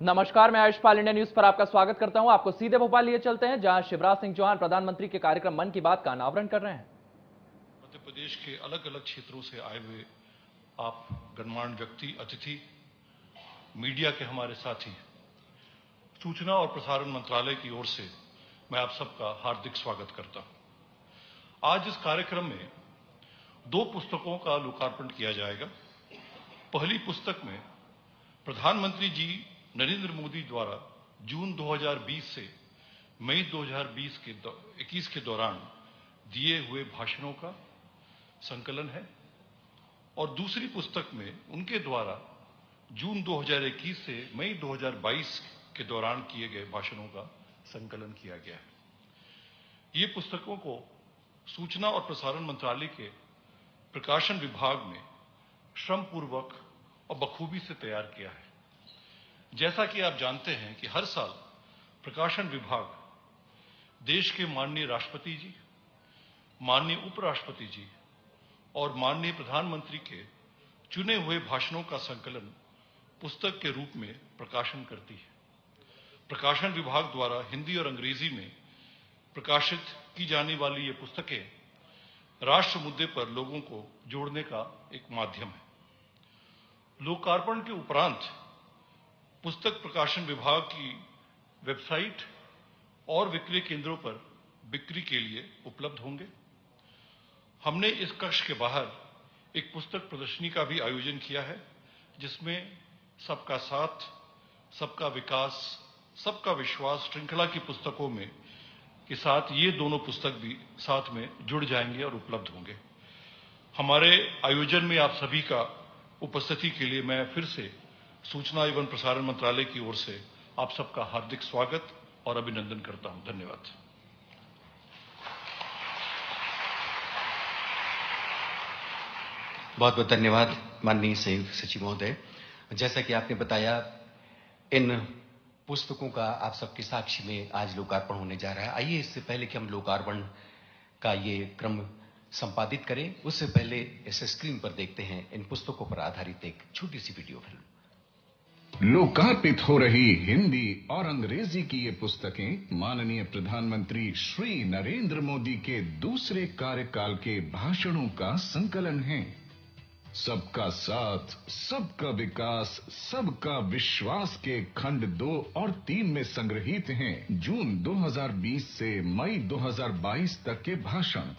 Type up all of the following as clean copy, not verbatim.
नमस्कार, मैं आयुष्पाल India news पर आपका स्वागत करता हूं। आपको सीधे भोपाल लिए चलते हैं, जहां शिवराज सिंह चौहान प्रधानमंत्री के कार्यक्रम मन की बात का अनावरण कर रहे हैं। मध्य प्रदेश के अलग अलग क्षेत्रों से आए हुए आप गणमान्य व्यक्ति, अतिथि, मीडिया के हमारे साथी, सूचना और प्रसारण मंत्रालय की ओर से मैं आप सबका हार्दिक स्वागत करता हूं। आज इस कार्यक्रम में 2 पुस्तकों का लोकार्पण किया जाएगा। पहली पुस्तक में प्रधानमंत्री जी नरेंद्र मोदी द्वारा जून 2020 से मई 2021 के दौरान दिए हुए भाषणों का संकलन है और दूसरी पुस्तक में उनके द्वारा जून 2021 से मई 2022 के दौरान किए गए भाषणों का संकलन किया गया है। ये पुस्तकों को सूचना और प्रसारण मंत्रालय के प्रकाशन विभाग ने श्रमपूर्वक और बखूबी से तैयार किया है। जैसा कि आप जानते हैं कि हर साल प्रकाशन विभाग देश के माननीय राष्ट्रपति जी, माननीय उपराष्ट्रपति जी और माननीय प्रधानमंत्री के चुने हुए भाषणों का संकलन पुस्तक के रूप में प्रकाशन करती है। प्रकाशन विभाग द्वारा हिंदी और अंग्रेजी में प्रकाशित की जाने वाली ये पुस्तकें राष्ट्र मुद्दे पर लोगों को जोड़ने का एक माध्यम है। लोकार्पण के उपरांत पुस्तक प्रकाशन विभाग की वेबसाइट और विक्रय केंद्रों पर बिक्री के लिए उपलब्ध होंगे। हमने इस कक्ष के बाहर एक पुस्तक प्रदर्शनी का भी आयोजन किया है, जिसमें सबका साथ, सबका विकास, सबका विश्वास श्रृंखला की पुस्तकों में के साथ ये दोनों पुस्तक भी साथ में जुड़ जाएंगे और उपलब्ध होंगे। हमारे आयोजन में आप सभी का उपस्थिति के लिए मैं फिर से सूचना एवं प्रसारण मंत्रालय की ओर से आप सबका हार्दिक स्वागत और अभिनंदन करता हूं। धन्यवाद। बहुत बहुत धन्यवाद माननीय संयुक्त सचिव महोदय। जैसा कि आपने बताया, इन पुस्तकों का आप सबके साक्षी में आज लोकार्पण होने जा रहा है। आइए, इससे पहले कि हम लोकार्पण का ये क्रम संपादित करें, उससे पहले इस स्क्रीन पर देखते हैं इन पुस्तकों पर आधारित एक छोटी सी वीडियो फिल्म। लोकार्पित हो रही हिंदी और अंग्रेजी की ये पुस्तकें माननीय प्रधानमंत्री श्री नरेंद्र मोदी के दूसरे कार्यकाल के भाषणों का संकलन है। सबका साथ, सबका विकास, सबका विश्वास के खंड 2 और 3 में संग्रहित हैं जून 2020 से मई 2022 तक के भाषण।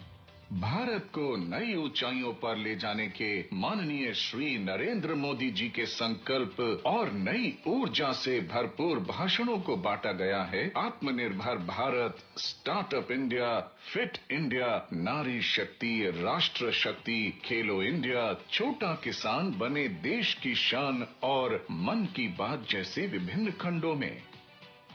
भारत को नई ऊंचाइयों पर ले जाने के माननीय श्री नरेंद्र मोदी जी के संकल्प और नई ऊर्जा से भरपूर भाषणों को बांटा गया है। आत्मनिर्भर Bharat, startup India, fit India, नारी शक्ति, राष्ट्र शक्ति, खेलो इंडिया, छोटा किसान बने देश की शान और मन की बात जैसे विभिन्न खंडों में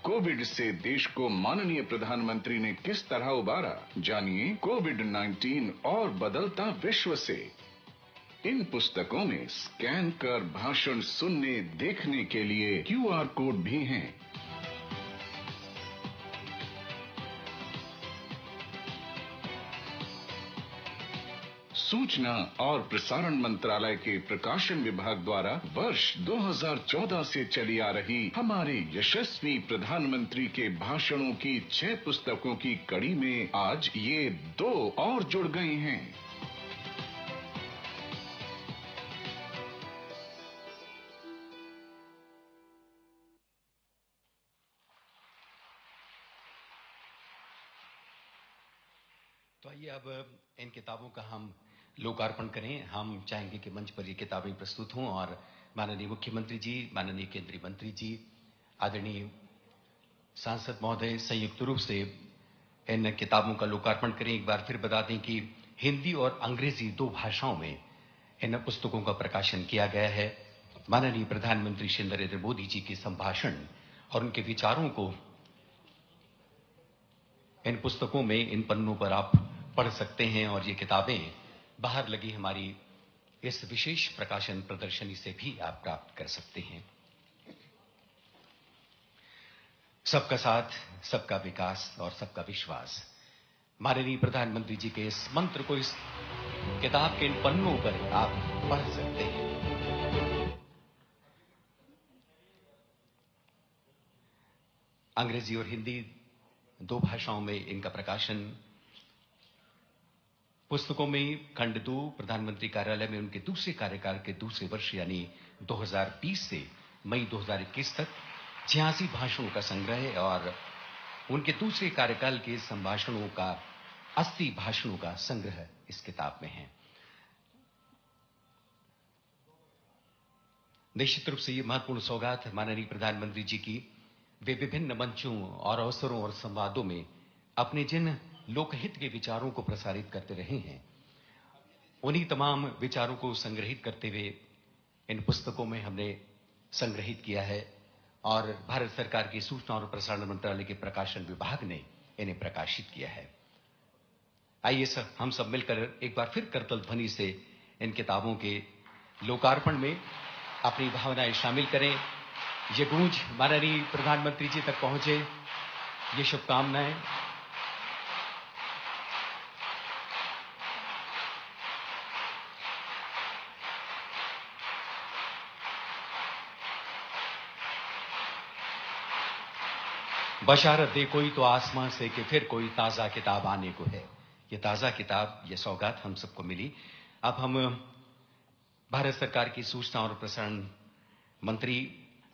कोविड से देश को माननीय प्रधानमंत्री ने किस तरह उबारा, जानिए कोविड-19 और बदलता विश्व से। इन पुस्तकों में स्कैन कर भाषण सुनने, देखने के लिए QR कोड भी हैं। सूचना और प्रसारण मंत्रालय के प्रकाशन विभाग द्वारा वर्ष 2014 से चली आ रही हमारे यशस्वी प्रधानमंत्री के भाषणों की 6 पुस्तकों की कड़ी में आज ये 2 और जुड़ गई हैं। तो आइए अब इन किताबों का हम लोकार्पण करें। हम चाहेंगे कि मंच पर ये किताबें प्रस्तुत हों और माननीय मुख्यमंत्री जी, माननीय केंद्रीय मंत्री जी, आदरणीय सांसद महोदय संयुक्त रूप से इन किताबों का लोकार्पण करें। एक बार फिर बता दें कि हिंदी और अंग्रेजी 2 भाषाओं में इन पुस्तकों का प्रकाशन किया गया है। माननीय प्रधानमंत्री श्री नरेंद्र मोदी जी के संभाषण और उनके विचारों को इन पुस्तकों में, इन पन्नों पर आप पढ़ सकते हैं और ये किताबें बाहर लगी हमारी इस विशेष प्रकाशन प्रदर्शनी से भी आप प्राप्त कर सकते हैं। सबका साथ, सबका विकास और सबका विश्वास, माननीय प्रधानमंत्री जी के इस मंत्र को इस किताब के इन पन्नों पर आप पढ़ सकते हैं। अंग्रेजी और हिंदी 2 भाषाओं में इनका प्रकाशन। पुस्तकों में खंड 2 प्रधानमंत्री कार्यालय में उनके दूसरे कार्यकाल के दूसरे वर्ष यानी 2020 से मई 2021 तक 86 भाषणों का संग्रह और उनके दूसरे कार्यकाल के संभाषणों का 80 भाषणों का संग्रह इस किताब में है। निश्चित रूप से ये महत्वपूर्ण सौगात माननीय प्रधानमंत्री जी की वे विभिन्न मंचों और अवसरों और संवादों में अपने जिन लोकहित के विचारों को प्रसारित करते रहे हैं, उन्हीं तमाम विचारों को संग्रहित करते हुए इन पुस्तकों में हमने संग्रहित किया है और भारत सरकार की सूचना और प्रसारण मंत्रालय के प्रकाशन विभाग ने इन्हें प्रकाशित किया है। आइए हम सब मिलकर एक बार फिर करतल ध्वनि से इन किताबों के लोकार्पण में अपनी भावनाएं शामिल करें। ये गूंज माननीय प्रधानमंत्री जी तक पहुंचे, ये शुभकामनाएं। बशारत दे कोई तो आसमां से कि फिर कोई ताजा किताब आने को है। ये ताजा किताब, ये सौगात हम सबको मिली। अब हम भारत सरकार की सूचना और प्रसारण मंत्री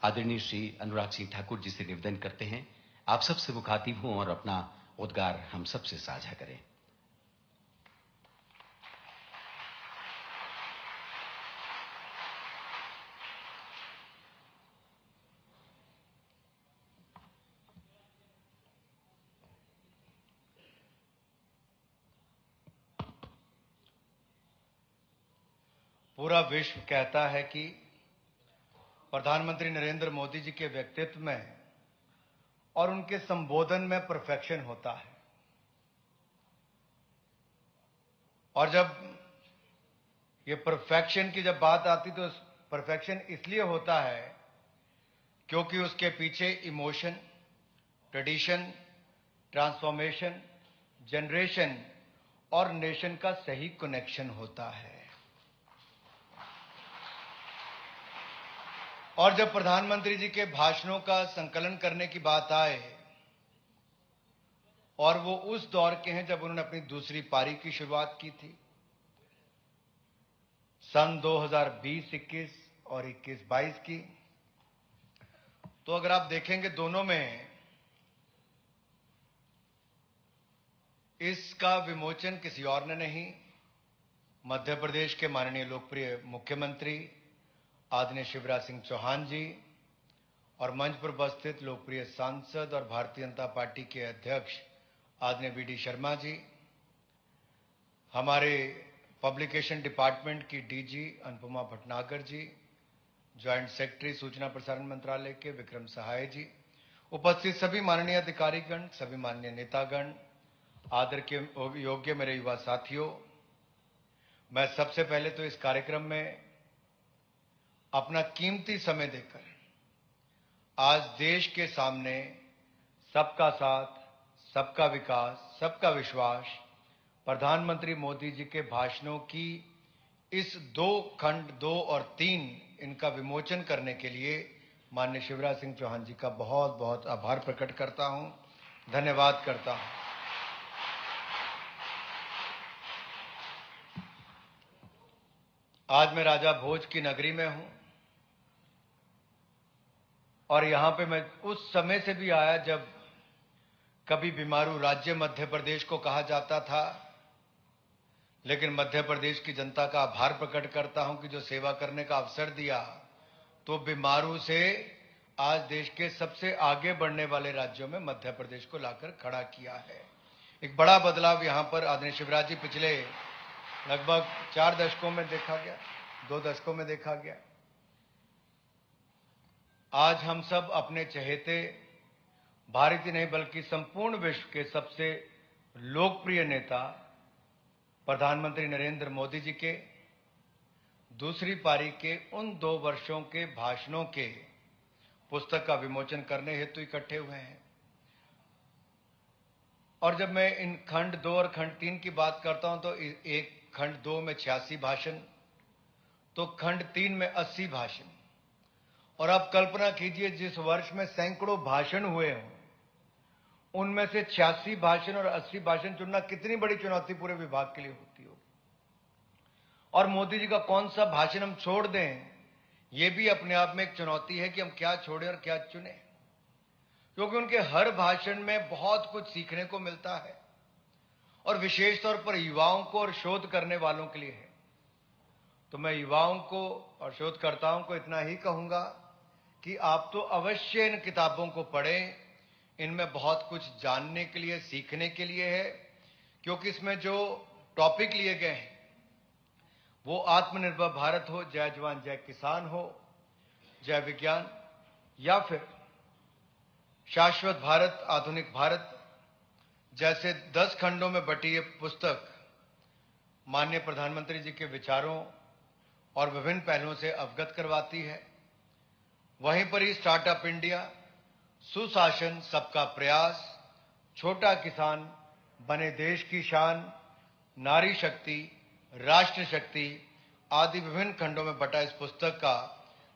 आदरणीय श्री अनुराग सिंह ठाकुर जी से निवेदन करते हैं, आप सबसे मुखातिब हों और अपना उद्गार हम सबसे साझा करें। पूरा विश्व कहता है कि प्रधानमंत्री नरेंद्र मोदी जी के व्यक्तित्व में और उनके संबोधन में परफेक्शन होता है। और जब ये परफेक्शन की जब बात आती तो परफेक्शन इसलिए होता है क्योंकि उसके पीछे इमोशन, ट्रेडिशन, ट्रांसफॉर्मेशन, जनरेशन और नेशन का सही कनेक्शन होता है। और जब प्रधानमंत्री जी के भाषणों का संकलन करने की बात आए और वो उस दौर के हैं जब उन्होंने अपनी दूसरी पारी की शुरुआत की थी, सन 2020-21 और 21-22 की, तो अगर आप देखेंगे दोनों में इसका विमोचन किसी और ने नहीं, मध्य प्रदेश के माननीय लोकप्रिय मुख्यमंत्री आदरणीय शिवराज सिंह चौहान जी और मंच पर उपस्थित लोकप्रिय सांसद और भारतीय जनता पार्टी के अध्यक्ष आदरणीय वी.डी. शर्मा जी, हमारे पब्लिकेशन डिपार्टमेंट की डीजी अनुपमा भटनागर जी, ज्वाइंट सेक्रेटरी सूचना प्रसारण मंत्रालय के विक्रम सहाय जी, उपस्थित सभी माननीय अधिकारीगण, सभी माननीय नेतागण, आदर के योग्य मेरे युवा साथियों, मैं सबसे पहले तो इस कार्यक्रम में अपना कीमती समय देकर आज देश के सामने सबका साथ, सबका विकास, सबका विश्वास, प्रधानमंत्री मोदी जी के भाषणों की इस खंड 2 और 3 इनका विमोचन करने के लिए माननीय शिवराज सिंह चौहान जी का बहुत बहुत आभार प्रकट करता हूं, धन्यवाद करता हूं। आज मैं राजा भोज की नगरी में हूं और यहां पे मैं उस समय से भी आया जब कभी बीमारू राज्य मध्य प्रदेश को कहा जाता था, लेकिन मध्य प्रदेश की जनता का आभार प्रकट करता हूं कि जो सेवा करने का अवसर दिया तो बीमारू से आज देश के सबसे आगे बढ़ने वाले राज्यों में मध्य प्रदेश को लाकर खड़ा किया है। एक बड़ा बदलाव यहां पर आदरणीय शिवराज जी पिछले लगभग 4 दशकों में देखा गया, 2 दशकों में देखा गया। आज हम सब अपने चहेते भारत ही नहीं बल्कि संपूर्ण विश्व के सबसे लोकप्रिय नेता प्रधानमंत्री नरेंद्र मोदी जी के दूसरी पारी के उन 2 वर्षों के भाषणों के पुस्तक का विमोचन करने हेतु इकट्ठे हुए हैं। और जब मैं इन खंड 2 और खंड 3 की बात करता हूं तो एक खंड 2 में 86 भाषण, तो खंड 3 में 80 भाषण। और आप कल्पना कीजिए जिस वर्ष में सैकड़ों भाषण हुए हों, उनमें से 86 भाषण और 80 भाषण चुनना कितनी बड़ी चुनौती पूरे विभाग के लिए होती होगी। और मोदी जी का कौन सा भाषण हम छोड़ दें, यह भी अपने आप में एक चुनौती है कि हम क्या छोड़ें और क्या चुनें, क्योंकि उनके हर भाषण में बहुत कुछ सीखने को मिलता है और विशेष तौर पर युवाओं को और शोध करने वालों के लिए है। तो मैं युवाओं को और शोधकर्ताओं को इतना ही कहूंगा कि आप तो अवश्य इन किताबों को पढ़ें। इनमें बहुत कुछ जानने के लिए, सीखने के लिए है, क्योंकि इसमें जो टॉपिक लिए गए हैं वो आत्मनिर्भर भारत हो, जय जवान जय किसान हो, जय विज्ञान, या फिर शाश्वत भारत आधुनिक भारत जैसे 10 खंडों में बटी ये पुस्तक माननीय प्रधानमंत्री जी के विचारों और विभिन्न पहलुओं से अवगत करवाती है। वहीं पर ही स्टार्टअप इंडिया, सुशासन, सबका प्रयास, छोटा किसान बने देश की शान, नारी शक्ति, राष्ट्र शक्ति आदि विभिन्न खंडों में बटा इस पुस्तक का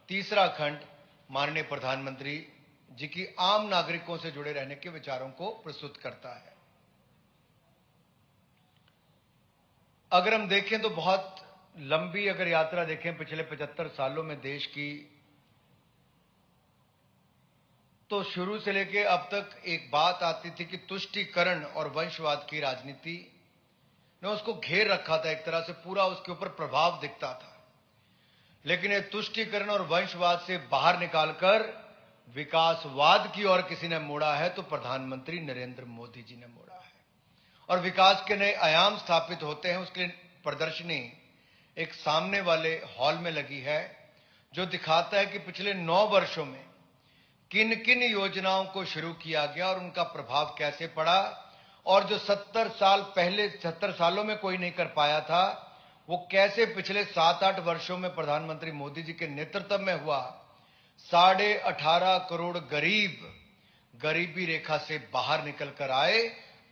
तीसरा खंड माननीय प्रधानमंत्री जी की आम नागरिकों से जुड़े रहने के विचारों को प्रस्तुत करता है। अगर हम देखें तो बहुत लंबी अगर यात्रा देखें पिछले 75 सालों में देश की, तो शुरू से लेकर अब तक एक बात आती थी कि तुष्टीकरण और वंशवाद की राजनीति ने उसको घेर रखा था, एक तरह से पूरा उसके ऊपर प्रभाव दिखता था। लेकिन ये तुष्टीकरण और वंशवाद से बाहर निकालकर विकासवाद की ओर किसी ने मोड़ा है तो प्रधानमंत्री नरेंद्र मोदी जी ने मोड़ा है। और विकास के नए आयाम स्थापित होते हैं, उसके लिए प्रदर्शनी एक सामने वाले हॉल में लगी है जो दिखाता है कि पिछले 9 वर्षों में किन किन योजनाओं को शुरू किया गया और उनका प्रभाव कैसे पड़ा, और जो 70 साल पहले 70 सालों में कोई नहीं कर पाया था वो कैसे पिछले 7-8 वर्षों में प्रधानमंत्री मोदी जी के नेतृत्व में हुआ। 18.5 करोड़ गरीब गरीबी रेखा से बाहर निकल कर आए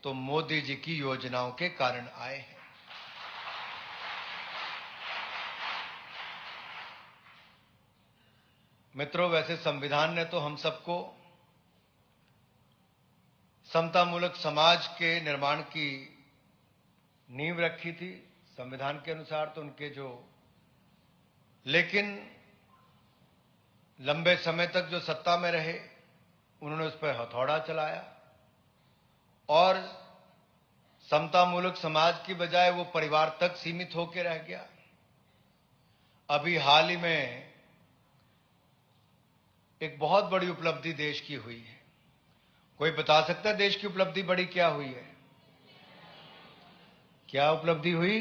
तो मोदी जी की योजनाओं के कारण आए हैं। मित्रों, वैसे संविधान ने तो हम सबको समतामूलक समाज के निर्माण की नींव रखी थी संविधान के अनुसार, तो उनके जो, लेकिन लंबे समय तक जो सत्ता में रहे उन्होंने उस पर हथौड़ा चलाया और समतामूलक समाज की बजाय वो परिवार तक सीमित होकर रह गया। अभी हाल ही में एक बहुत बड़ी उपलब्धि देश की हुई है। कोई बता सकता है देश की उपलब्धि बड़ी क्या हुई है? क्या उपलब्धि हुई?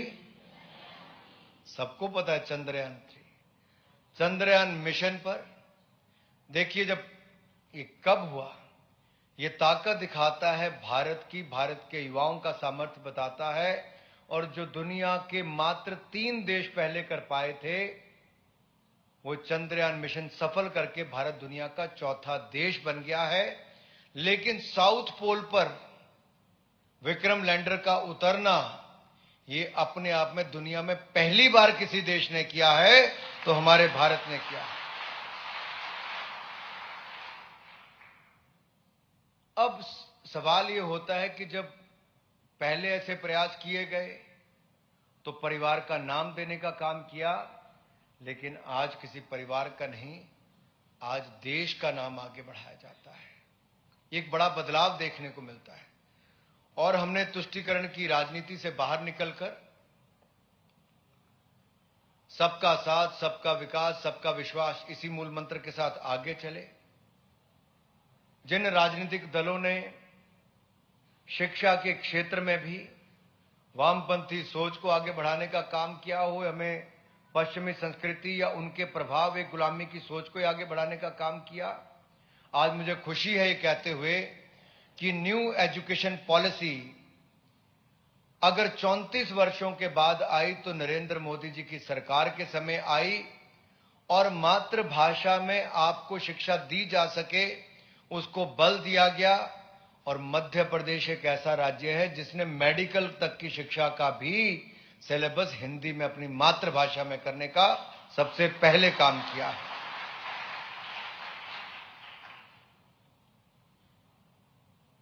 सबको पता है, चंद्रयान 3। चंद्रयान मिशन पर देखिए जब ये कब हुआ, ये ताकत दिखाता है भारत की, भारत के युवाओं का सामर्थ्य बताता है। और जो दुनिया के मात्र 3 देश पहले कर पाए थे, वो चंद्रयान मिशन सफल करके भारत दुनिया का 4था देश बन गया है। लेकिन साउथ पोल पर विक्रम लैंडर का उतरना ये अपने आप में दुनिया में पहली बार किसी देश ने किया है, तो हमारे भारत ने किया है। अब सवाल ये होता है कि जब पहले ऐसे प्रयास किए गए तो परिवार का नाम देने का काम किया, लेकिन आज किसी परिवार का नहीं, आज देश का नाम आगे बढ़ाया जाता है। एक बड़ा बदलाव देखने को मिलता है। और हमने तुष्टीकरण की राजनीति से बाहर निकलकर सबका साथ, सबका विकास, सबका विश्वास, इसी मूल मंत्र के साथ आगे चले। जिन राजनीतिक दलों ने शिक्षा के क्षेत्र में भी वामपंथी सोच को आगे बढ़ाने का काम किया हो, हमें पश्चिमी संस्कृति या उनके प्रभाव, एक गुलामी की सोच को आगे बढ़ाने का काम किया। आज मुझे खुशी है ये कहते हुए कि न्यू एजुकेशन पॉलिसी अगर 34 वर्षों के बाद आई तो नरेंद्र मोदी जी की सरकार के समय आई, और मातृभाषा में आपको शिक्षा दी जा सके उसको बल दिया गया। और मध्य प्रदेश एक ऐसा राज्य है जिसने मेडिकल तक की शिक्षा का भी सिलेबस हिंदी में अपनी मातृभाषा में करने का सबसे पहले काम किया है।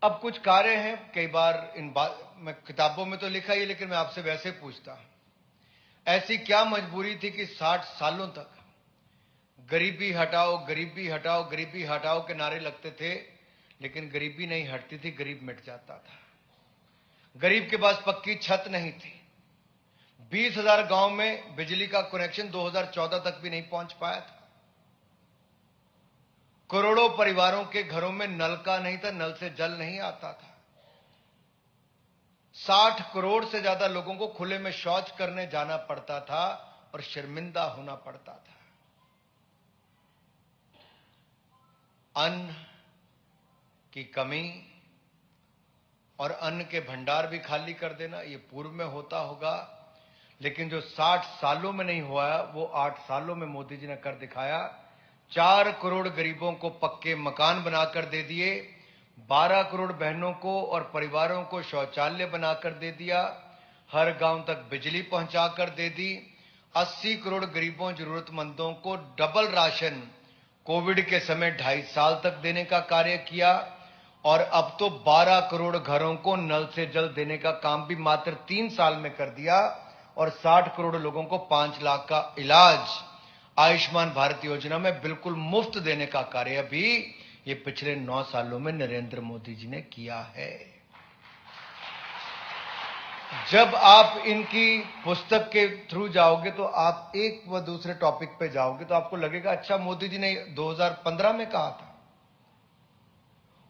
अब कुछ कार्य हैं, कई बार मैं किताबों में तो लिखा ही, लेकिन मैं आपसे वैसे पूछता हूं, ऐसी क्या मजबूरी थी कि 60 सालों तक गरीबी हटाओ, गरीबी हटाओ, गरीबी हटाओ के नारे लगते थे, लेकिन गरीबी नहीं हटती थी, गरीब मिट जाता था। गरीब के पास पक्की छत नहीं थी। 20,000 गांव में बिजली का कनेक्शन 2014 तक भी नहीं पहुंच पाया था। करोड़ों परिवारों के घरों में नल का नहीं था, नल से जल नहीं आता था। 60 करोड़ से ज्यादा लोगों को खुले में शौच करने जाना पड़ता था और शर्मिंदा होना पड़ता था। अन्न की कमी और अन्न के भंडार भी खाली कर देना, ये पूर्व में होता होगा, लेकिन जो 60 सालों में नहीं हुआ वो 8 सालों में मोदी जी ने कर दिखाया। 4 करोड़ गरीबों को पक्के मकान बनाकर दे दिए, 12 करोड़ बहनों को और परिवारों को शौचालय बनाकर दे दिया, हर गांव तक बिजली पहुंचाकर दे दी, 80 करोड़ गरीबों जरूरतमंदों को डबल राशन कोविड के समय 2.5 साल तक देने का कार्य किया, और अब तो 12 करोड़ घरों को नल से जल देने का काम भी मात्र 3 साल में कर दिया, और 60 करोड़ लोगों को 5 लाख का इलाज आयुष्मान भारत योजना में बिल्कुल मुफ्त देने का कार्य भी ये पिछले 9 सालों में नरेंद्र मोदी जी ने किया है। जब आप इनकी पुस्तक के थ्रू जाओगे तो आप एक व दूसरे टॉपिक पे जाओगे तो आपको लगेगा अच्छा मोदी जी ने 2015 में कहा था,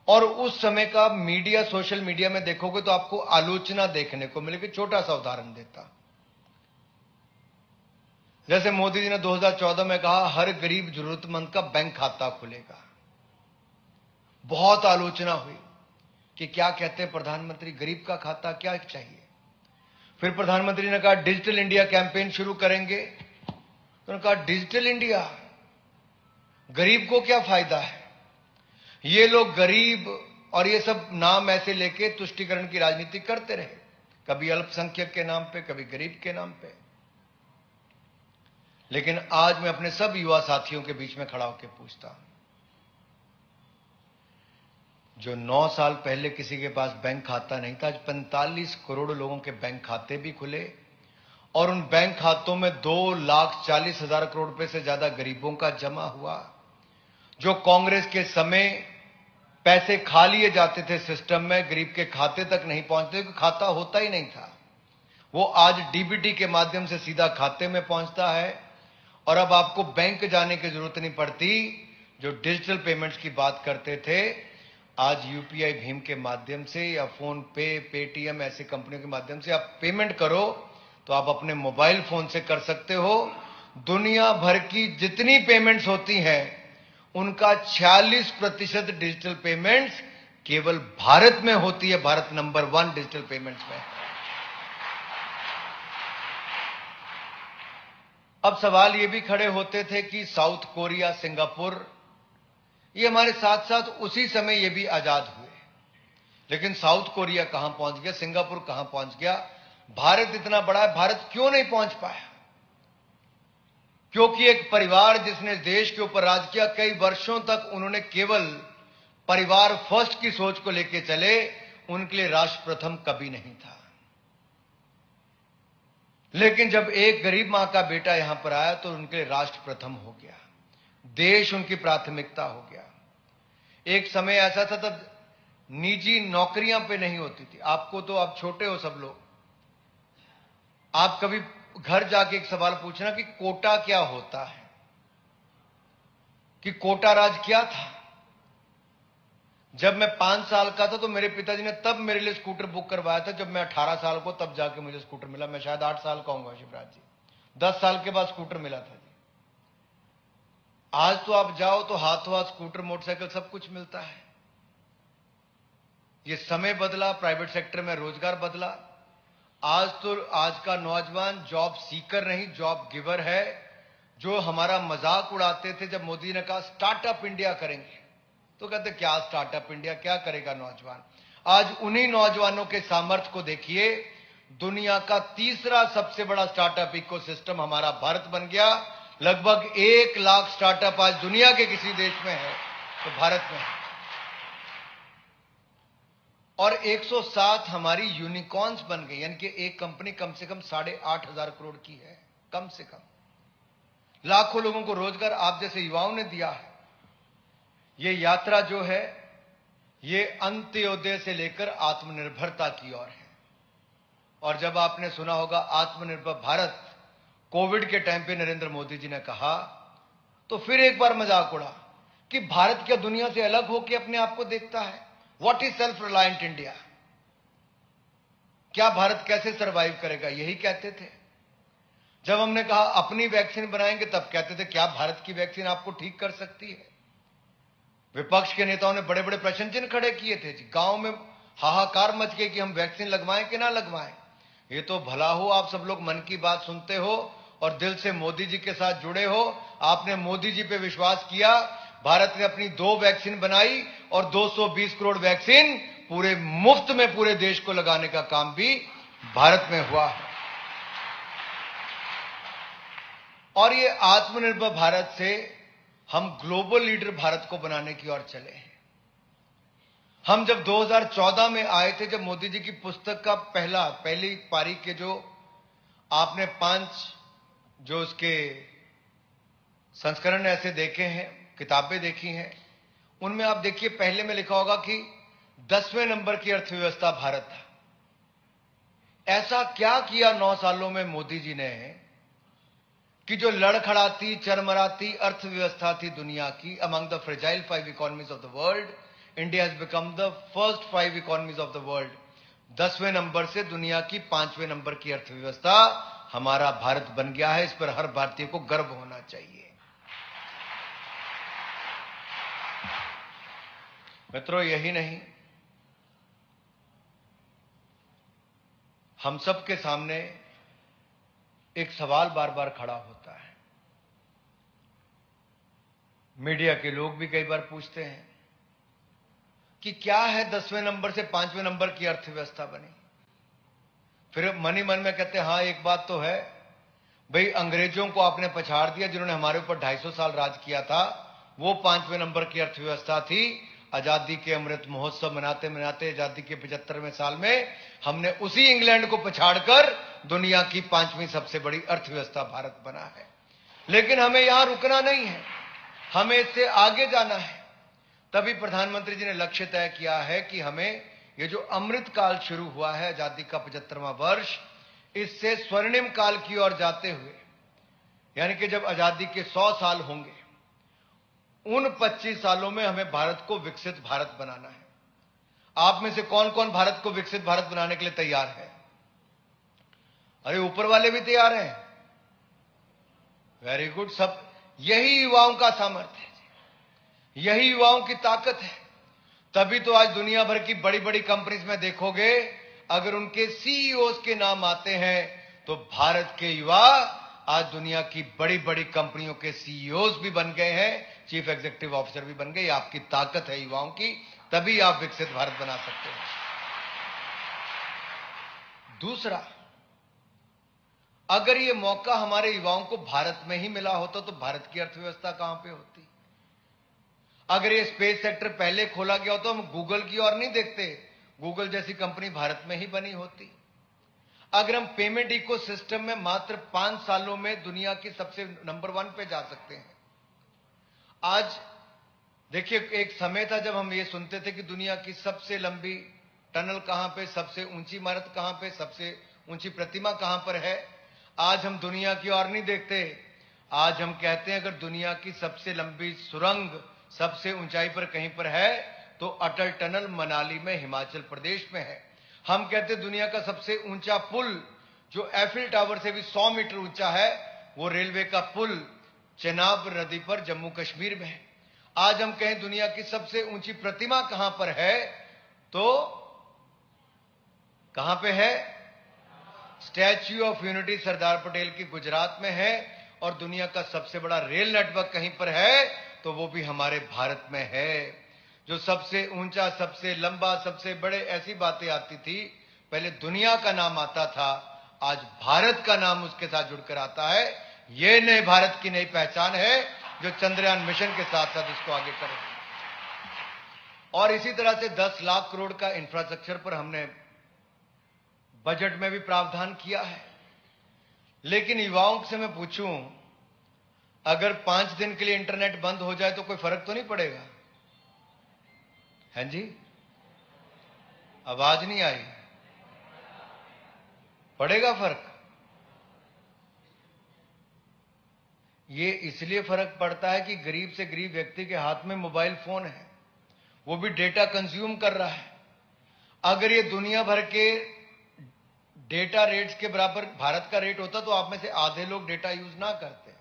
और उस समय का मीडिया, सोशल मीडिया में देखोगे तो आपको आलोचना देखने को मिलेगी। छोटा सा उदाहरण देता, जैसे मोदी जी ने 2014 में कहा हर गरीब जरूरतमंद का बैंक खाता खुलेगा। बहुत आलोचना हुई कि क्या कहते हैं प्रधानमंत्री, गरीब का खाता क्या चाहिए। फिर प्रधानमंत्री ने कहा डिजिटल इंडिया कैंपेन शुरू करेंगे, तो उन्होंने कहा डिजिटल इंडिया, गरीब को क्या फायदा है। ये लोग गरीब और ये सब नाम ऐसे लेके तुष्टीकरण की राजनीति करते रहे, कभी अल्पसंख्यक के नाम पे, कभी गरीब के नाम पे। लेकिन आज मैं अपने सब युवा साथियों के बीच में खड़ा होकर पूछता हूं, जो 9 साल पहले किसी के पास बैंक खाता नहीं था, आज 45 करोड़ लोगों के बैंक खाते भी खुले, और उन बैंक खातों में 2,40,000 करोड़ रुपए से ज्यादा गरीबों का जमा हुआ। जो कांग्रेस के समय पैसे खा लिए जाते थे सिस्टम में, गरीब के खाते तक नहीं पहुंचते, क्योंकि खाता होता ही नहीं था, वो आज डीबीटी के माध्यम से सीधा खाते में पहुंचता है, और अब आपको बैंक जाने की जरूरत नहीं पड़ती। जो डिजिटल पेमेंट्स की बात करते थे, आज यूपीआई भीम के माध्यम से या फोन पे, पेटीएम ऐसी कंपनियों के माध्यम से आप पेमेंट करो तो आप अपने मोबाइल फोन से कर सकते हो। दुनिया भर की जितनी पेमेंट्स होती हैं उनका 46% डिजिटल पेमेंट्स केवल भारत में होती है। भारत नंबर 1 डिजिटल पेमेंट्स में। अब सवाल ये भी खड़े होते थे कि साउथ कोरिया, सिंगापुर, ये हमारे साथ साथ उसी समय ये भी आजाद हुए, लेकिन साउथ कोरिया कहां पहुंच गया, सिंगापुर कहां पहुंच गया, भारत इतना बड़ा है, भारत क्यों नहीं पहुंच पाया। क्योंकि एक परिवार जिसने देश के ऊपर राज किया, कई वर्षों तक उन्होंने केवल परिवार फर्स्ट की सोच को लेकर चले, उनके लिए राष्ट्र प्रथम कभी नहीं था। लेकिन जब एक गरीब मां का बेटा यहां पर आया तो उनके लिए राष्ट्र प्रथम हो गया, देश उनकी प्राथमिकता हो गया। एक समय ऐसा था तब निजी नौकरियां पे नहीं होती थी। आपको तो, आप छोटे हो सब लोग, आप कभी घर जाके एक सवाल पूछना कि कोटा क्या होता है, कि कोटा राज क्या था। जब मैं 5 साल का था तो मेरे पिताजी ने तब मेरे लिए स्कूटर बुक करवाया था, जब मैं 18 साल को तब जाके मुझे स्कूटर मिला। मैं शायद 8 साल का होऊंगा शिवराज जी, 10 साल के बाद स्कूटर मिला था जी। आज तो आप जाओ तो हाथों हाथ स्कूटर, मोटरसाइकिल सब कुछ मिलता है। ये समय बदला, प्राइवेट सेक्टर में रोजगार बदला। आज तो आज का नौजवान जॉब सीकर नहीं, जॉब गिवर है। जो हमारा मजाक उड़ाते थे जब मोदी ने कहा स्टार्टअप इंडिया करेंगे, तो कहते क्या स्टार्टअप इंडिया, क्या करेगा नौजवान। आज उन्हीं नौजवानों के सामर्थ्य को देखिए। दुनिया का तीसरा सबसे बड़ा स्टार्टअप इकोसिस्टम हमारा भारत बन गया। लगभग 1 लाख स्टार्टअप आज दुनिया के किसी देश में है तो भारत में है। और 107 हमारी यूनिकॉर्न्स बन गई, यानी कि एक कंपनी कम से कम 8,500 करोड़ की है, कम से कम। लाखों लोगों को रोजगार आप जैसे युवाओं ने दिया है। ये यात्रा जो है ये अंत्योदय से लेकर आत्मनिर्भरता की ओर है। और जब आपने सुना होगा आत्मनिर्भर भारत कोविड के टाइम पे नरेंद्र मोदी जी ने कहा, तो फिर एक बार मजाक उड़ा कि भारत क्या दुनिया से अलग होकर अपने आप को देखता है? What is self reliant India? क्या भारत कैसे सरवाइव करेगा? यही कहते थे। जब हमने कहा अपनी वैक्सीन बनाएंगे, तब कहते थे क्या भारत की वैक्सीन आपको ठीक कर सकती है? विपक्ष के नेताओं ने बड़े बड़े प्रश्न चिन्ह खड़े किए थे। गांव में हाहाकार मच गई कि हम वैक्सीन लगवाएं कि ना लगवाएं। ये तो भला हो आप सब लोग मन की बात सुनते हो और दिल से मोदी जी के साथ जुड़े हो। आपने मोदी जी पे विश्वास किया। भारत ने अपनी 2 वैक्सीन बनाई और 220 करोड़ वैक्सीन पूरे मुफ्त में पूरे देश को लगाने का काम भी भारत में हुआ है। और ये आत्मनिर्भर भारत से हम ग्लोबल लीडर भारत को बनाने की ओर चले हैं। हम जब 2014 में आए थे, जब मोदी जी की पुस्तक का पहली पारी के जो आपने 5 जो उसके संस्करण ऐसे देखे हैं, किताबें देखी हैं, उनमें आप देखिए पहले में लिखा होगा कि 10वें नंबर की अर्थव्यवस्था भारत था। ऐसा क्या किया 9 सालों में मोदी जी ने कि जो लड़खड़ाती चरमराती अर्थव्यवस्था थी दुनिया की, among the fragile 5 economies of the world, India has become the first 5 economies of the world. 10वें नंबर से दुनिया की 5वें नंबर की अर्थव्यवस्था हमारा भारत बन गया है। इस पर हर भारतीय को गर्व होना चाहिए। मित्रों, यही नहीं, हम सब के सामने एक सवाल बार बार खड़ा होता है। मीडिया के लोग भी कई बार पूछते हैं कि क्या है 10वें नंबर से 5वें नंबर की अर्थव्यवस्था बनी। फिर मन ही मन में कहते हैं, हां एक बात तो है भाई, अंग्रेजों को आपने पछाड़ दिया जिन्होंने हमारे ऊपर 250 साल राज किया था। वो 5वें नंबर की अर्थव्यवस्था थी। आजादी के अमृत महोत्सव मनाते मनाते आजादी के 75वें साल में हमने उसी इंग्लैंड को पछाड़कर दुनिया की 5वीं सबसे बड़ी अर्थव्यवस्था भारत बना है। लेकिन हमें यहां रुकना नहीं है, हमें इससे आगे जाना है। तभी प्रधानमंत्री जी ने लक्ष्य तय किया है कि हमें ये जो अमृत काल शुरू हुआ है, आजादी का 75वां वर्ष, इससे स्वर्णिम काल की ओर जाते हुए, यानी कि जब आजादी के 100 साल होंगे, उन 25 सालों में हमें भारत को विकसित भारत बनाना है। आप में से कौन कौन भारत को विकसित भारत बनाने के लिए तैयार है? अरे ऊपर वाले भी तैयार हैं। Very good. सब यही युवाओं का सामर्थ्य है, यही युवाओं की ताकत है। तभी तो आज दुनिया भर की बड़ी बड़ी कंपनीज में देखोगे, अगर उनके सीईओज के नाम आते हैं तो भारत के युवा आज दुनिया की बड़ी बड़ी कंपनियों के सीईओज भी बन गए हैं, चीफ एग्जीक्यूटिव ऑफिसर भी बन गए। आपकी ताकत है युवाओं की, तभी आप विकसित भारत बना सकते हैं। दूसरा, अगर ये मौका हमारे युवाओं को भारत में ही मिला होता तो भारत की अर्थव्यवस्था कहां पे होती? अगर ये स्पेस सेक्टर पहले खोला गया होता तो हम गूगल की ओर नहीं देखते, गूगल जैसी कंपनी भारत में ही बनी होती। अगर हम पेमेंट इकोसिस्टम में मात्र 5 सालों में दुनिया की सबसे नंबर 1 पे जा सकते हैं। आज देखिए, एक समय था जब हम ये सुनते थे कि दुनिया की सबसे लंबी टनल कहां पे, सबसे ऊंची इमारत कहां पे, सबसे ऊंची प्रतिमा कहां पर है। आज हम दुनिया की ओर नहीं देखते, आज हम कहते हैं अगर दुनिया की सबसे लंबी सुरंग सबसे ऊंचाई पर कहीं पर है तो अटल टनल मनाली में हिमाचल प्रदेश में है। हम कहते हैं दुनिया का सबसे ऊंचा पुल जो एफिल टावर से भी 100 मीटर ऊंचा है, वो रेलवे का पुल चेनाब नदी पर जम्मू कश्मीर में है। आज हम कहें दुनिया की सबसे ऊंची प्रतिमा कहां पर है तो कहां पे है? Statue of unity Sardar Patel की गुजरात में है। और दुनिया का सबसे बड़ा रेल नेटवर्क कहीं पर है तो वो भी हमारे भारत में है। जो सबसे ऊंचा, सबसे लंबा, सबसे बड़े, ऐसी बातें आती थी, पहले दुनिया का नाम आता था, आज भारत का नाम उसके साथ जुड़कर आता है। ये नए भारत की नई पहचान है जो चंद्रयान मिशन के साथ साथ इसको आगे करें। और इसी तरह से 10 लाख करोड़ का इंफ्रास्ट्रक्चर पर हमने बजट में भी प्रावधान किया है। लेकिन युवाओं से मैं पूछूं, अगर 5 दिन के लिए इंटरनेट बंद हो जाए तो कोई फर्क तो नहीं पड़ेगा? हैं जी? आवाज नहीं आई। पड़ेगा फर्क। ये इसलिए फर्क पड़ता है कि गरीब से गरीब व्यक्ति के हाथ में मोबाइल फोन है, वो भी डेटा कंज्यूम कर रहा है। अगर ये दुनिया भर के डेटा रेट्स के बराबर भारत का रेट होता तो आप में से आधे लोग डेटा यूज ना करते।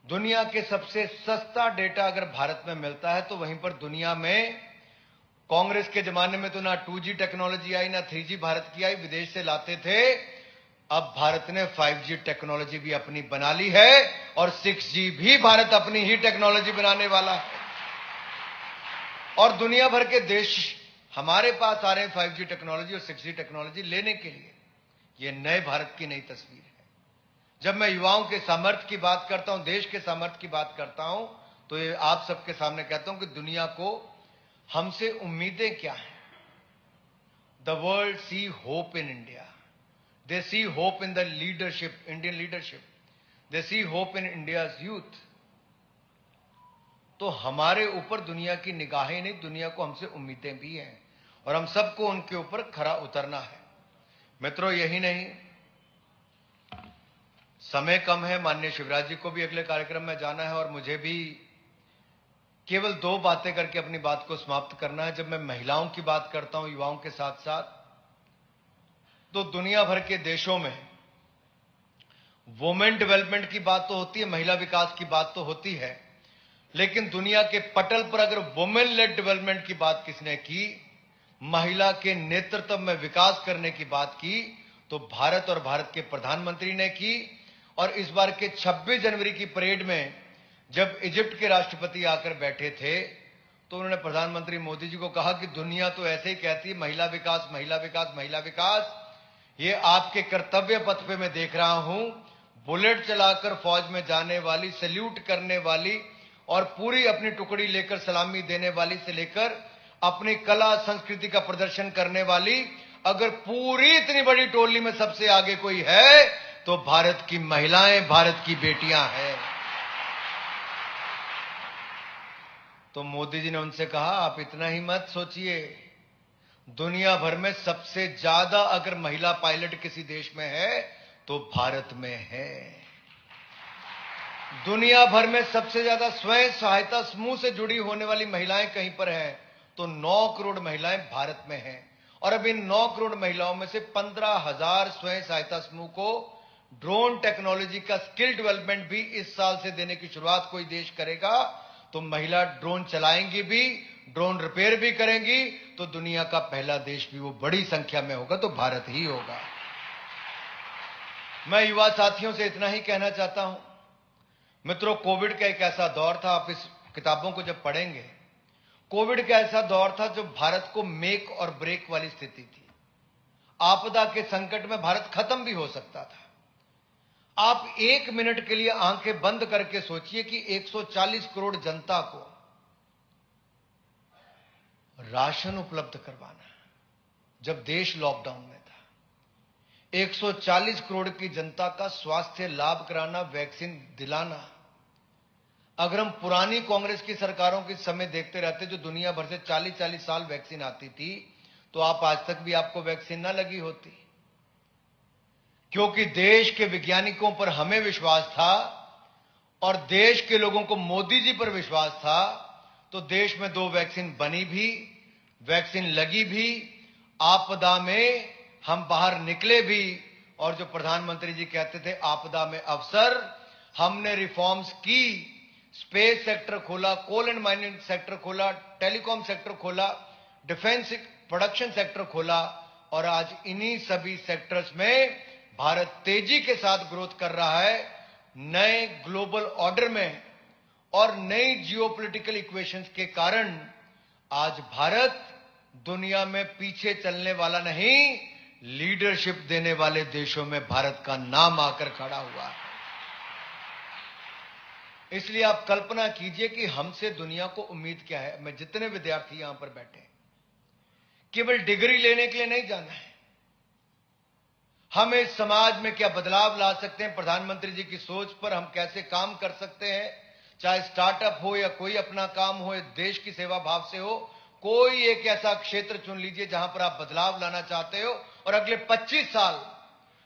दुनिया के सबसे सस्ता डेटा अगर भारत में मिलता है तो वहीं पर दुनिया में कांग्रेस के जमाने में तो ना 2G टेक्नोलॉजी आई ना 3G भारत की आई, विदेश से लाते थे। अब भारत ने 5G टेक्नोलॉजी भी अपनी बना ली है और 6G भी भारत अपनी ही टेक्नोलॉजी बनाने वाला है। और दुनिया भर के देश हमारे पास आ रहे हैं 5G टेक्नोलॉजी और 6G टेक्नोलॉजी लेने के लिए। यह नए भारत की नई तस्वीर है। जब मैं युवाओं के सामर्थ्य की बात करता हूं, देश के सामर्थ्य की बात करता हूं, तो ये आप सबके सामने कहता हूं कि दुनिया को हमसे उम्मीदें क्या हैं। The world see hope in India, they see hope in the leadership, Indian leadership, they see hope in India's youth. तो हमारे ऊपर दुनिया की निगाहें नहीं, दुनिया को हमसे उम्मीदें भी हैं और हम सबको उनके ऊपर खरा उतरना है। मित्रों, यही नहीं, समय कम है, माननीय शिवराज जी को भी अगले कार्यक्रम में जाना है और मुझे भी केवल 2 बातें करके अपनी बात को समाप्त करना है। जब मैं महिलाओं की बात करता हूं युवाओं के साथ साथ, तो दुनिया भर के देशों में वुमेन डेवलपमेंट की बात तो होती है, महिला विकास की बात तो होती है, लेकिन दुनिया के पटल पर अगर वुमेन लेड डेवलपमेंट की बात किसने की, महिला के नेतृत्व में विकास करने की बात की, तो भारत और भारत के प्रधानमंत्री ने की। और इस बार के 26 जनवरी की परेड में जब इजिप्ट के राष्ट्रपति आकर बैठे थे तो उन्होंने प्रधानमंत्री मोदी जी को कहा कि दुनिया तो ऐसे ही कहती है महिला विकास, महिला विकास, महिला विकास। ये आपके कर्तव्य पथ पे मैं देख रहा हूं, बुलेट चलाकर फौज में जाने वाली, सैल्यूट करने वाली और पूरी अपनी टुकड़ी लेकर सलामी देने वाली से लेकर अपनी कला संस्कृति का प्रदर्शन करने वाली, अगर पूरी इतनी बड़ी टोली में सबसे आगे कोई है तो भारत की महिलाएं, भारत की बेटियां हैं। तो मोदी जी ने उनसे कहा, आप इतना ही मत सोचिए, दुनिया भर में सबसे ज्यादा अगर महिला पायलट किसी देश में है तो भारत में है। दुनिया भर में सबसे ज्यादा स्वयं सहायता समूह से जुड़ी होने वाली महिलाएं कहीं पर हैं तो 9 करोड़ महिलाएं भारत में हैं। और अब इन 9 करोड़ महिलाओं में से 15,000 स्वयं सहायता समूह को ड्रोन टेक्नोलॉजी का स्किल डेवलपमेंट भी इस साल से देने की शुरुआत कोई देश करेगा तो महिला ड्रोन चलाएंगी भी, ड्रोन रिपेयर भी करेंगी, तो दुनिया का पहला देश भी वो बड़ी संख्या में होगा तो भारत ही होगा। मैं युवा साथियों से इतना ही कहना चाहता हूं। मित्रों, कोविड का एक ऐसा दौर था, आप इस किताबों को जब पढ़ेंगे, कोविड का ऐसा दौर था जो भारत को मेक और ब्रेक वाली स्थिति थी। आपदा के संकट में भारत खत्म भी हो सकता था। आप 1 मिनट के लिए आंखें बंद करके सोचिए कि 140 करोड़ जनता को राशन उपलब्ध करवाना, जब देश लॉकडाउन में था, 140 करोड़ की जनता का स्वास्थ्य लाभ कराना, वैक्सीन दिलाना। अगर हम पुरानी कांग्रेस की सरकारों के समय देखते रहते जो दुनिया भर से 40-40 साल वैक्सीन आती थी, तो आप आज तक भी आपको वैक्सीन ना लगी होती। क्योंकि देश के वैज्ञानिकों पर हमें विश्वास था और देश के लोगों को मोदी जी पर विश्वास था, तो देश में 2 वैक्सीन बनी भी, वैक्सीन लगी भी, आपदा में हम बाहर निकले भी। और जो प्रधानमंत्री जी कहते थे आपदा में अवसर, हमने रिफॉर्म्स की, स्पेस सेक्टर खोला, कोल एंड माइनिंग सेक्टर खोला, टेलीकॉम सेक्टर खोला, डिफेंस प्रोडक्शन सेक्टर खोला और आज इन्हीं सभी सेक्टर्स में भारत तेजी के साथ ग्रोथ कर रहा है। नए ग्लोबल ऑर्डर में और नई जियोपॉलिटिकल इक्वेशंस के कारण आज भारत दुनिया में पीछे चलने वाला नहीं, लीडरशिप देने वाले देशों में भारत का नाम आकर खड़ा हुआ है। इसलिए आप कल्पना कीजिए कि हमसे दुनिया को उम्मीद क्या है। मैं जितने विद्यार्थी यहां पर बैठे हैं, केवल डिग्री लेने के लिए नहीं जाना है, हम इस समाज में क्या बदलाव ला सकते हैं, प्रधानमंत्री जी की सोच पर हम कैसे काम कर सकते हैं, चाहे स्टार्टअप हो या कोई अपना काम हो, देश की सेवा भाव से हो, कोई एक ऐसा क्षेत्र चुन लीजिए जहां पर आप बदलाव लाना चाहते हो और अगले 25 साल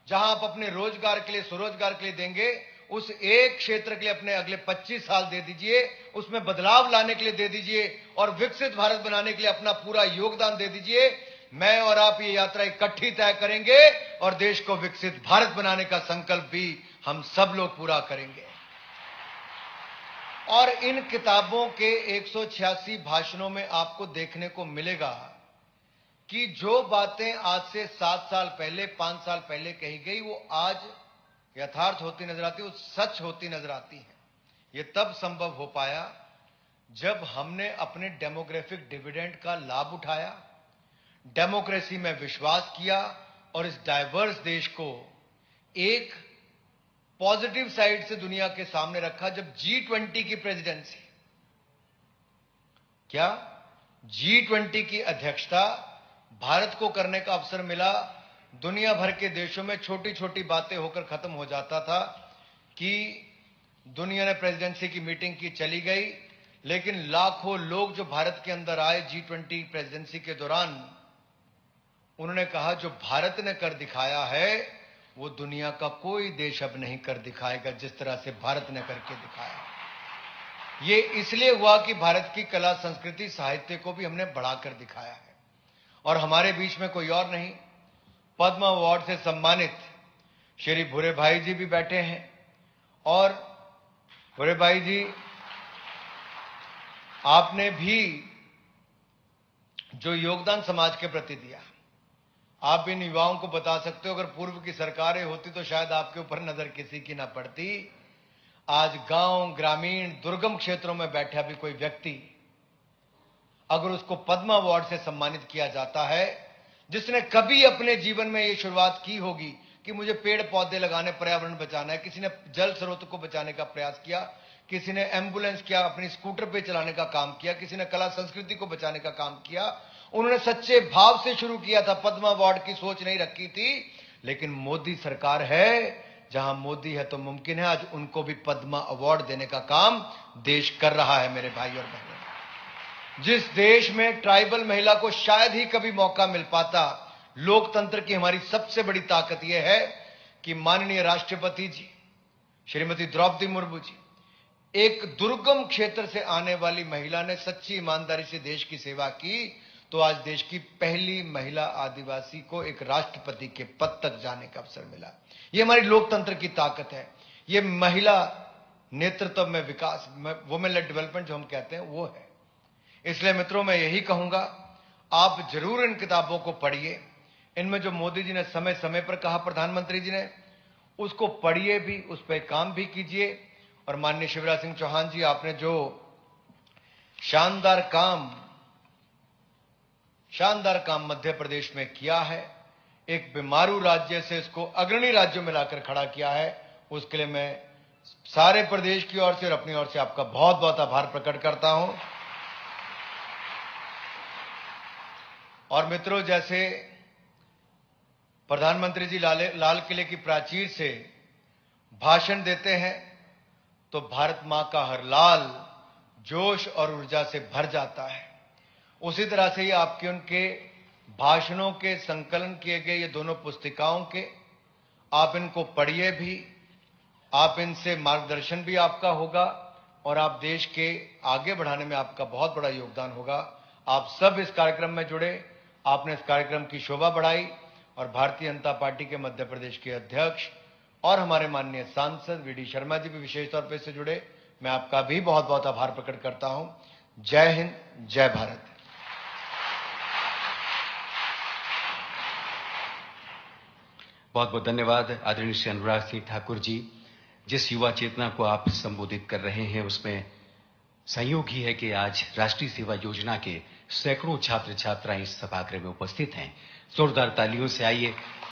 जहां आप अपने रोजगार के लिए, स्वरोजगार के लिए देंगे, उस एक क्षेत्र के लिए अपने अगले 25 साल दे दीजिए, उसमें बदलाव लाने के लिए दे दीजिए और विकसित भारत बनाने के लिए अपना पूरा योगदान दे दीजिए। मैं और आप ये यात्रा इकट्ठी तय करेंगे और देश को विकसित भारत बनाने का संकल्प भी हम सब लोग पूरा करेंगे। और इन किताबों के 186 भाषणों में आपको देखने को मिलेगा कि जो बातें आज से 7 साल पहले, 5 साल पहले कही गई, वो आज यथार्थ होती नजर आती है, वो सच होती नजर आती है। ये तब संभव हो पाया जब हमने अपने डेमोग्राफिक डिविडेंड का लाभ उठाया, डेमोक्रेसी में विश्वास किया और इस डाइवर्स देश को एक पॉजिटिव साइड से दुनिया के सामने रखा। जब G20 की प्रेसिडेंसी, क्या G20 की अध्यक्षता भारत को करने का अवसर मिला, दुनिया भर के देशों में छोटी छोटी बातें होकर खत्म हो जाता था कि दुनिया ने प्रेसिडेंसी की मीटिंग की, चली गई, लेकिन लाखों लोग जो भारत के अंदर आए G20 प्रेसिडेंसी के दौरान, उन्होंने कहा जो भारत ने कर दिखाया है वो दुनिया का कोई देश अब नहीं कर दिखाएगा जिस तरह से भारत ने करके दिखाया। ये इसलिए हुआ कि भारत की कला, संस्कृति, साहित्य को भी हमने बढ़ाकर दिखाया है। और हमारे बीच में कोई और नहीं, पद्म अवार्ड से सम्मानित श्री भूरे भाई जी भी बैठे हैं। और भूरे भाई जी, आपने भी जो योगदान समाज के प्रति दिया, आप इन युवाओं को बता सकते हो, अगर पूर्व की सरकारें होती तो शायद आपके ऊपर नजर किसी की ना पड़ती। आज गांव, ग्रामीण, दुर्गम क्षेत्रों में बैठा भी कोई व्यक्ति अगर उसको पद्म अवार्ड से सम्मानित किया जाता है, जिसने कभी अपने जीवन में यह शुरुआत की होगी कि मुझे पेड़ पौधे लगाने, पर्यावरण बचाना है, किसी ने जल स्रोत को बचाने का प्रयास किया, किसी ने एम्बुलेंस किया, अपनी स्कूटर पे चलाने का काम किया, किसी ने कला संस्कृति को बचाने का काम किया, उन्होंने सच्चे भाव से शुरू किया था, पद्म अवार्ड की सोच नहीं रखी थी। लेकिन मोदी सरकार है, जहां मोदी है तो मुमकिन है, आज उनको भी पद्म अवार्ड देने का काम देश कर रहा है। मेरे भाई और बहनों, जिस देश में ट्राइबल महिला को शायद ही कभी मौका मिल पाता, लोकतंत्र की हमारी सबसे बड़ी ताकत यह है कि माननीय राष्ट्रपति जी श्रीमती द्रौपदी मुर्मू जी, एक दुर्गम क्षेत्र से आने वाली महिला ने सच्ची ईमानदारी से देश की सेवा की, तो आज देश की पहली महिला आदिवासी को एक राष्ट्रपति के पद तक जाने का अवसर मिला। यह हमारी लोकतंत्र की ताकत है, यह महिला नेतृत्व में विकास, वुमेन लेड डेवलपमेंट जो हम कहते हैं, वो है। इसलिए मित्रों, मैं यही कहूंगा, आप जरूर इन किताबों को पढ़िए। इनमें जो मोदी जी ने समय समय पर कहा, प्रधानमंत्री जी ने, उसको पढ़िए भी, उस पर काम भी कीजिए। और माननीय शिवराज सिंह चौहान जी, आपने जो शानदार काम मध्य प्रदेश में किया है, एक बीमारू राज्य से इसको अग्रणी राज्यों में लाकर खड़ा किया है, उसके लिए मैं सारे प्रदेश की ओर से और अपनी ओर से आपका बहुत बहुत आभार प्रकट करता हूं। और मित्रों, जैसे प्रधानमंत्री जी लाल किले की प्राचीर से भाषण देते हैं तो भारत मां का हर लाल जोश और ऊर्जा से भर जाता है, उसी तरह से ही आपके उनके भाषणों के संकलन किए गए ये दोनों पुस्तिकाओं के, आप इनको पढ़िए भी, आप इनसे मार्गदर्शन भी आपका होगा और आप देश के आगे बढ़ाने में आपका बहुत बड़ा योगदान होगा। आप सब इस कार्यक्रम में जुड़े, आपने इस कार्यक्रम की शोभा बढ़ाई और भारतीय जनता पार्टी के मध्य प्रदेश के अध्यक्ष और हमारे माननीय सांसद वीडी शर्मा जी भी विशेष तौर पर इससे जुड़े, मैं आपका भी बहुत बहुत आभार प्रकट करता हूं। जय हिंद, जय भारत। बहुत बहुत धन्यवाद आदरणीय श्री अनुराग सिंह ठाकुर जी। जिस युवा चेतना को आप संबोधित कर रहे हैं, उसमें संयोग ही है कि आज राष्ट्रीय सेवा योजना के सैकड़ों छात्र छात्राएं इस सभागृह में उपस्थित हैं। जोरदार तालियों से आइए